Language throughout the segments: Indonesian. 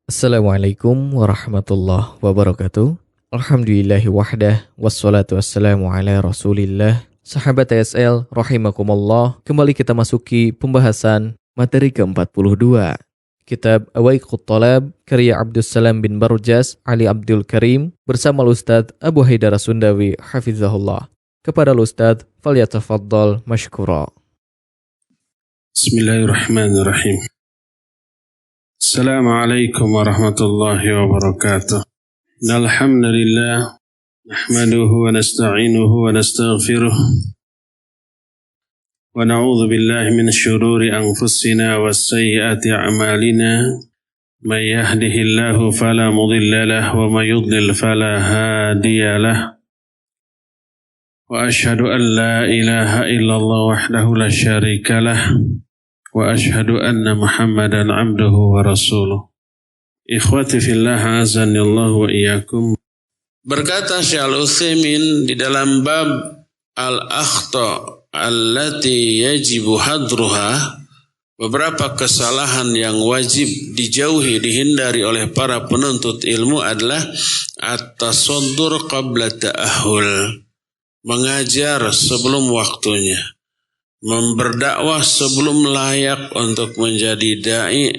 Assalamualaikum warahmatullahi wabarakatuh. Alhamdulillahi wahdah, wassalatu wassalamu ala rasulillah. Sahabat TSL, rahimakumullah. Kembali kita masuki pembahasan materi ke-42. Kitab Awaiqut Talab, karya Abdus Salam bin Barjas, Ali Abdul Karim, bersama Ustadz Abu Haidar Sundawi, hafizahullah. Kepada Ustadz, falyatafaddal mashkura. Bismillahirrahmanirrahim. Assalamualaikum warahmatullahi wabarakatuh. Alhamdulillah, nahmaduhu wa nasta'inuhu wa nastaghfiruh. Wa na'udzu billahi min syururi anfusina wa sayyiati a'malina. May yahdihillahu fala mudilla lahu wa may yudlil fala hadiya lahu. Wa ashhadu an la ilaha illallah wahdahu la syarika lahu. Wa ashhadu anna Muhammadan abduhu wa rasuluh. Ikhwati fillah azani Allah wa iyyakum. Berkata Syekh Al-Utsaimin di dalam bab al-akhta allati yajibu hadruha, beberapa kesalahan yang wajib dijauhi, dihindari oleh para penuntut ilmu adalah at-tasaddur qabla ta'ahul, mengajar sebelum waktunya, berdakwah sebelum layak untuk menjadi da'i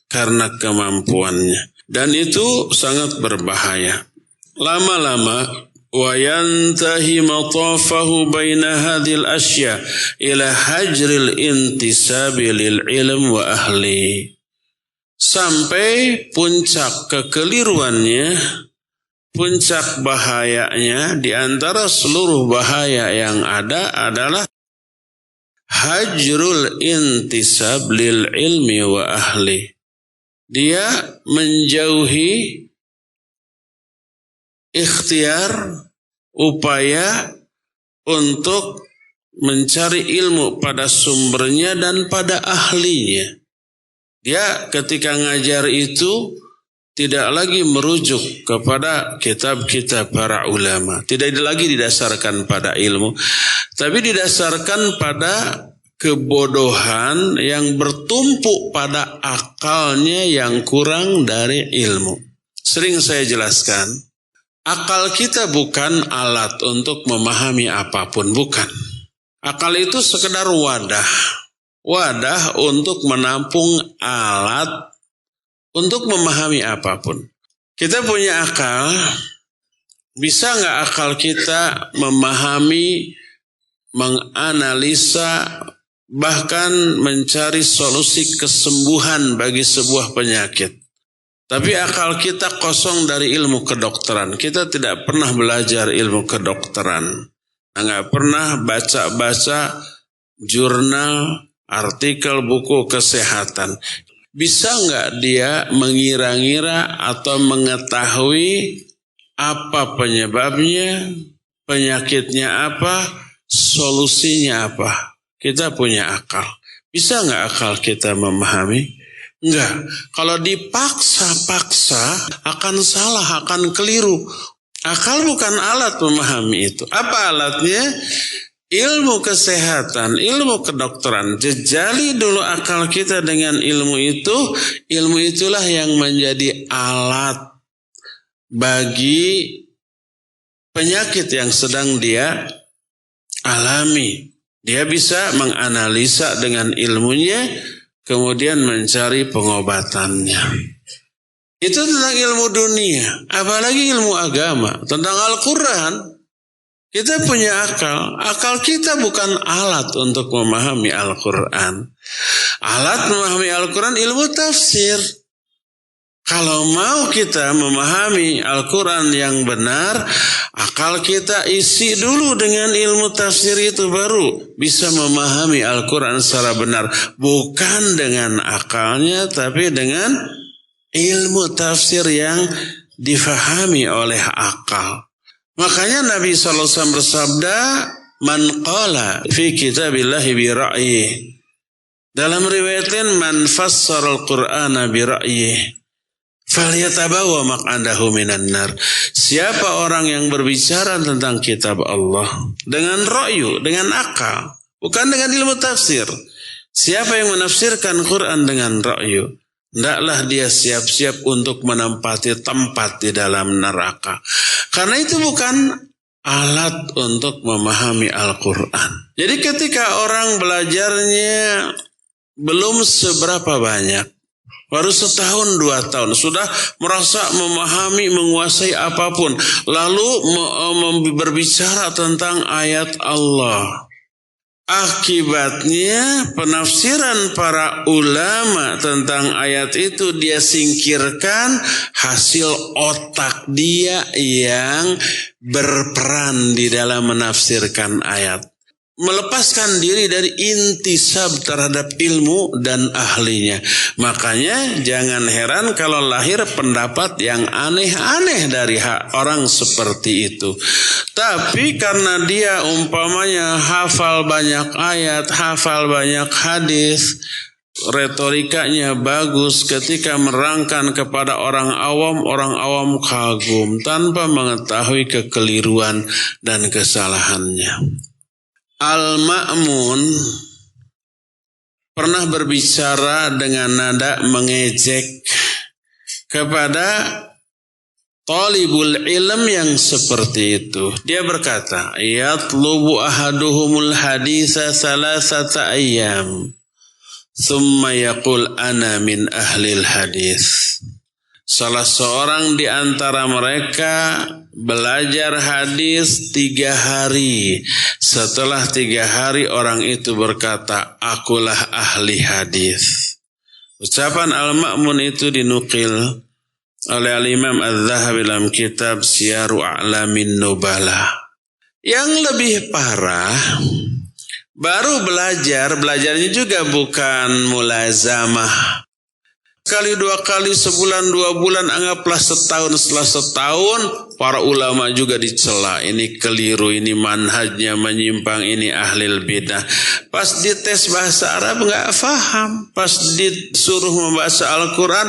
karena kemampuannya. Dan itu sangat berbahaya. Lama-lama wa yantahi matafahu baina hadhil asya ila hajril intisabi lil ilm wa ahli. Sampai puncak kekeliruannya, puncak bahayanya, di antara seluruh bahaya yang ada adalah hajrul intisab lil ilmi wa ahli. Dia menjauhi ikhtiar, upaya untuk mencari ilmu pada sumbernya dan pada ahlinya. Dia ketika ngajar itu tidak lagi merujuk kepada kitab-kitab para ulama. Tidak lagi didasarkan pada ilmu, tapi didasarkan pada kebodohan yang bertumpuk pada akalnya yang kurang dari ilmu. Sering saya jelaskan, akal kita bukan alat untuk memahami apapun, bukan. Akal itu sekedar wadah untuk menampung alat untuk memahami apapun. Kita punya akal, bisa nggak akal kita memahami, menganalisa, bahkan mencari solusi kesembuhan bagi sebuah penyakit? Tapi akal kita kosong dari ilmu kedokteran. Kita tidak pernah belajar ilmu kedokteran. Nggak pernah baca-baca jurnal, artikel, buku kesehatan. Bisa nggak dia mengira-ngira atau mengetahui apa penyebabnya, penyakitnya apa, solusinya apa? Kita punya akal. Bisa nggak akal kita memahami? Enggak. Kalau dipaksa-paksa akan salah, akan keliru. Akal bukan alat memahami itu. Apa alatnya? Ilmu kesehatan, ilmu kedokteran. Jejali dulu akal kita dengan ilmu itu. Ilmu itulah yang menjadi alat bagi penyakit yang sedang dia alami. Dia bisa menganalisa dengan ilmunya, kemudian mencari pengobatannya. Itu tentang ilmu dunia. Apalagi ilmu agama. Tentang Al-Quran. Kita punya akal. Akal kita bukan alat untuk memahami Al-Quran. Alat memahami Al-Quran ilmu tafsir. Kalau mau kita memahami Al-Quran yang benar, akal kita isi dulu dengan ilmu tafsir itu, baru bisa memahami Al-Quran secara benar. Bukan dengan akalnya, tapi dengan ilmu tafsir yang difahami oleh akal. Makanya Nabi SAW bersabda, man qala fi kitabillahi bi ra'yih. Dalam riwayat lain, man fassara al-Qur'ana bi ra'yih, falyatabawa maq'adahu minan nar. Siapa orang yang berbicara tentang kitab Allah dengan ra'yu, dengan akal, bukan dengan ilmu tafsir. Siapa yang menafsirkan Quran dengan ra'yu, Hendaklah dia siap-siap untuk menempati tempat di dalam neraka. Karena itu bukan alat untuk memahami Al-Quran. Jadi ketika orang belajarnya belum seberapa banyak, baru 1-2 tahun, sudah merasa memahami, menguasai apapun, lalu berbicara tentang ayat Allah. Akibatnya penafsiran para ulama tentang ayat itu dia singkirkan, hasil otak dia yang berperan di dalam menafsirkan ayat. Melepaskan diri dari intisab terhadap ilmu dan ahlinya. Makanya jangan heran kalau lahir pendapat yang aneh-aneh dari orang seperti itu. Tapi karena dia umpamanya hafal banyak ayat, hafal banyak hadis, retorikanya bagus, ketika merangkan kepada orang awam kagum tanpa mengetahui kekeliruan dan kesalahannya. Al-Ma'mun pernah berbicara dengan nada mengejek kepada talibul ilm yang seperti itu. Dia berkata, yatlubu ahaduhumul haditha salasata ayyam, thumma yaqul ana min ahlil hadis. Salah seorang di antara mereka belajar hadis 3 hari. Setelah 3 hari orang itu berkata, akulah ahli hadis. Ucapan Al-Ma'mun itu dinukil oleh Al-Imam Al-Zahabi dalam kitab Siyaru A'lamin Nubala. Yang lebih parah, baru belajarnya juga bukan mulazamah. Sekali 2 kali, sebulan 2 bulan, anggaplah setahun. Setelah setahun, para ulama juga dicela. Ini keliru, ini manhajnya menyimpang, ini ahlil bidah. Pas dites bahasa Arab nggak faham. Pas disuruh membaca Al-Quran,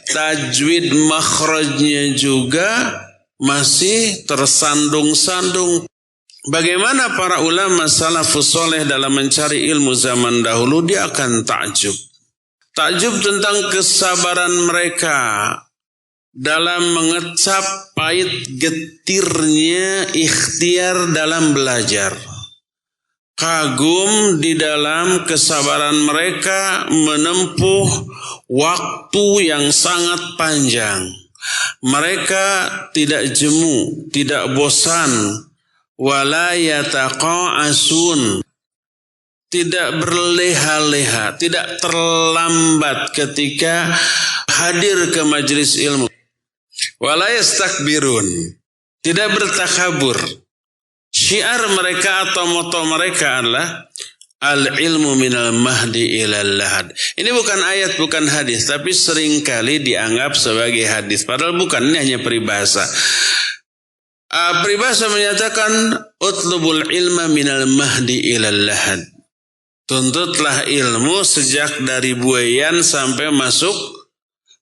tajwid makhrajnya juga masih tersandung-sandung. Bagaimana para ulama salafus soleh dalam mencari ilmu zaman dahulu, dia akan takjub. Takjub tentang kesabaran mereka dalam mengecap pahit getirnya ikhtiar dalam belajar. Kagum di dalam kesabaran mereka menempuh waktu yang sangat panjang. Mereka tidak jemu, tidak bosan, wala yataqa'asun, tidak berleha-leha, tidak terlambat ketika hadir ke majelis ilmu. Wala yastakbirun, tidak bertakabur. Syiar mereka atau moto mereka adalah al-ilmu minal mahdi ilal lahad. Ini bukan ayat, bukan hadis, tapi seringkali dianggap sebagai hadis. Padahal bukan, ini hanya peribahasa. Peribahasa menyatakan utlubul ilma minal mahdi ilal lahad. Tuntutlah ilmu sejak dari buayan sampai masuk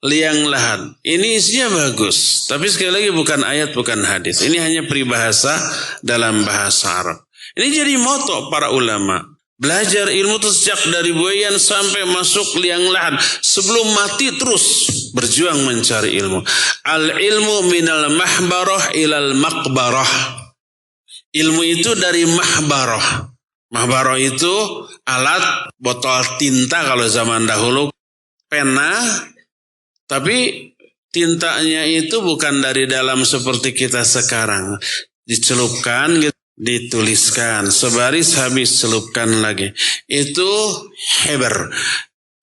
liang lahat. Ini isinya bagus, tapi sekali lagi bukan ayat, bukan hadis. Ini hanya peribahasa dalam bahasa Arab. Ini jadi moto para ulama. Belajar ilmu itu sejak dari buayan sampai masuk liang lahat. Sebelum mati terus berjuang mencari ilmu. Al-ilmu minal mahbarah ilal maqbarah. Ilmu itu dari mahbarah. Mahbarah itu alat botol tinta kalau zaman dahulu, pena, tapi tintanya itu bukan dari dalam seperti kita sekarang. Dicelupkan, dituliskan, sebaris habis celupkan lagi. Itu heber.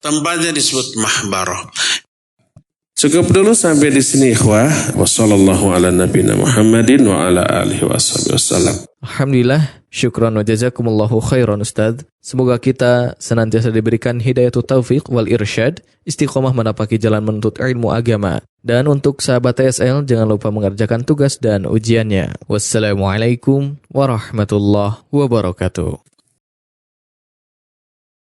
Tempatnya disebut mahbarah. Cukup dulu sampai di sini ikhwah. Wassallallahu ala nabiyina Muhammadin wa ala alihi wasallam. Alhamdulillah, syukran wa jazakumullahu khairan Ustaz. Semoga kita senantiasa diberikan hidayatul taufiq wal irsyad, istiqomah menapaki jalan menuntut ilmu agama. Dan untuk sahabat TSL, jangan lupa mengerjakan tugas dan ujiannya. Wassalamualaikum warahmatullahi wabarakatuh.